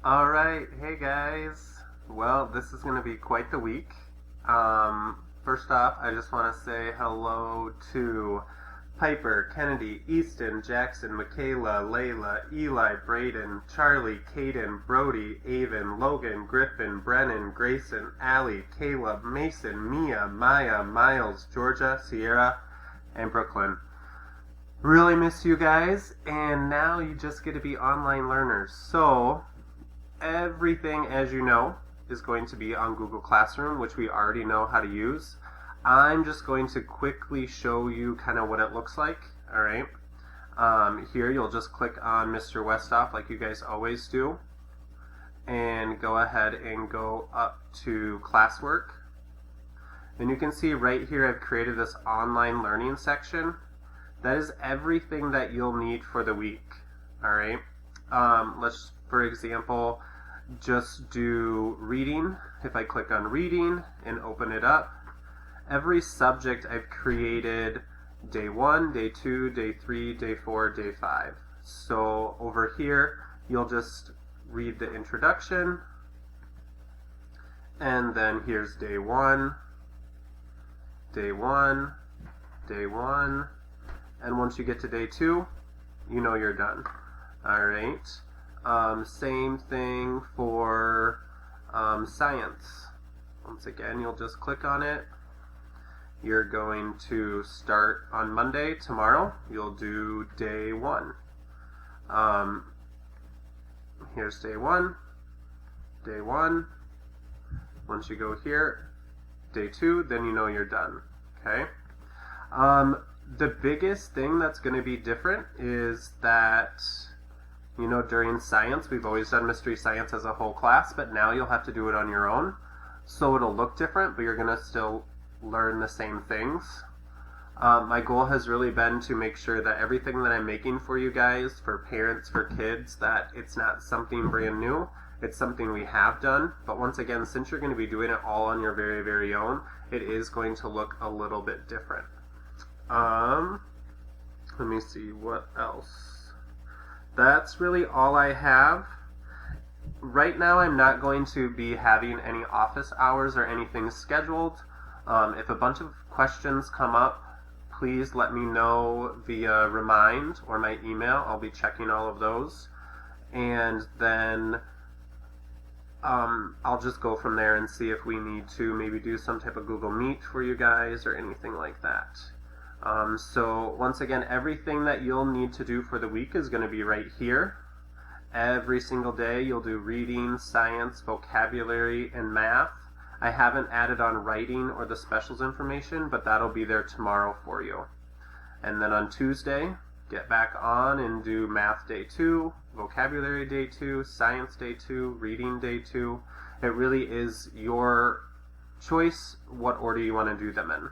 All right, hey guys. Well, this is going to be quite the week. First off, I just want to say hello to Piper, Kennedy, Easton, Jackson, Michaela, Layla, Eli, Braden, Charlie, Caden, Brody, Avon, Logan, Griffin, Brennan, Grayson, Allie, Caleb, Mason, Mia, Maya, Miles, Georgia, Sierra, and Brooklyn. Really miss you guys, and now you just get to be online learners. So, everything, as you know, is going to be on Google Classroom, which we already know how to use. I'm just going to quickly show you kind of what it looks like. All right. Here you'll just click on Mr. Westhoff like you guys always do, and go ahead and go up to classwork. And you can see right here I've created this online learning section. That is everything that you'll need for the week. All right. Let's, for example, just do reading. If I click on reading and open it up, every subject I've created day 1, day 2, day 3, day 4, day 5. So over here, you'll just read the introduction, and then here's day 1, day 1, day 1, and once you get to day 2, you know you're done. All right. Same thing for science. Once again, you'll just click on it. You're going to start on Monday, tomorrow. You'll do day 1. Here's day 1, day 1. Once you go here, day 2, then you know you're done. Okay. The biggest thing that's going to be different is that, you know, during science, we've always done mystery science as a whole class, but now you'll have to do it on your own. So it'll look different, but you're going to still learn the same things. My goal has really been to make sure that everything that I'm making for you guys, for parents, for kids, that it's not something brand new. It's something we have done. But once again, since you're going to be doing it all on your very, very own, it is going to look a little bit different. Let me see what else. That's really all I have. Right now I'm not going to be having any office hours or anything scheduled. If a bunch of questions come up, please let me know via Remind or my email. I'll be checking all of those. And then I'll just go from there and see if we need to maybe do some type of Google Meet for you guys or anything like that. So once again, everything that you'll need to do for the week is going to be right here. Every single day you'll do reading, science, vocabulary, and math. I haven't added on writing or the specials information, but that'll be there tomorrow for you. And then on Tuesday, get back on and do math day 2, vocabulary day 2, science day 2, reading day 2. It really is your choice what order you want to do them in.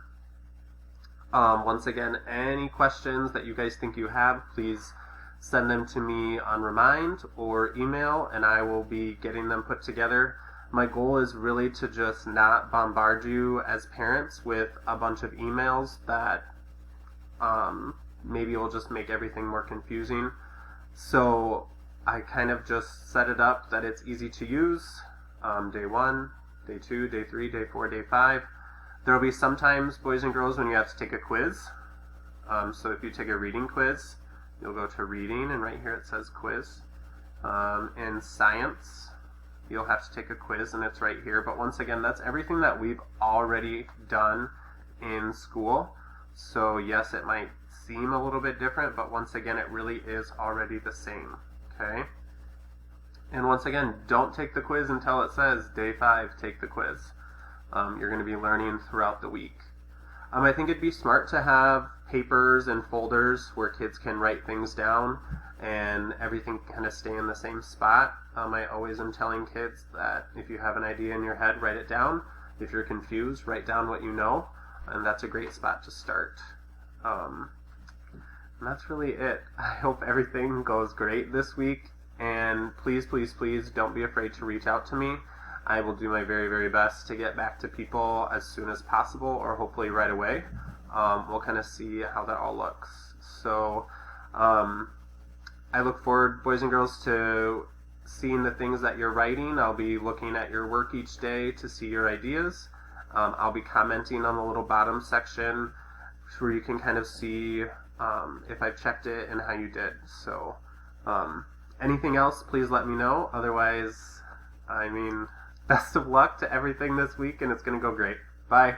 Once again, any questions that you guys think you have, please send them to me on Remind or email, and I will be getting them put together. My goal is really to just not bombard you as parents with a bunch of emails that maybe will just make everything more confusing. So I kind of just set it up that it's easy to use. Day 1, day 2, day 3, day 4, day 5. There will be sometimes, boys and girls, when you have to take a quiz. So if you take a reading quiz, you'll go to reading, and right here it says quiz. In science, you'll have to take a quiz, and it's right here. But once again, that's everything that we've already done in school. So yes, it might seem a little bit different, but once again, it really is already the same. Okay? And once again, don't take the quiz until it says day 5, take the quiz. You're going to be learning throughout the week. I think it'd be smart to have papers and folders where kids can write things down and everything kind of stay in the same spot. I always am telling kids that if you have an idea in your head, write it down. If you're confused, write down what you know, and that's a great spot to start. And that's really it. I hope everything goes great this week, and please, please, please don't be afraid to reach out to me. I will do my very, very best to get back to people as soon as possible, or hopefully right away. We'll kind of see how that all looks. So I look forward, boys and girls, to seeing the things that you're writing. I'll be looking at your work each day to see your ideas. I'll be commenting on the little bottom section where you can kind of see if I've checked it and how you did. So anything else, please let me know. Otherwise, best of luck to everything this week, and it's going to go great. Bye.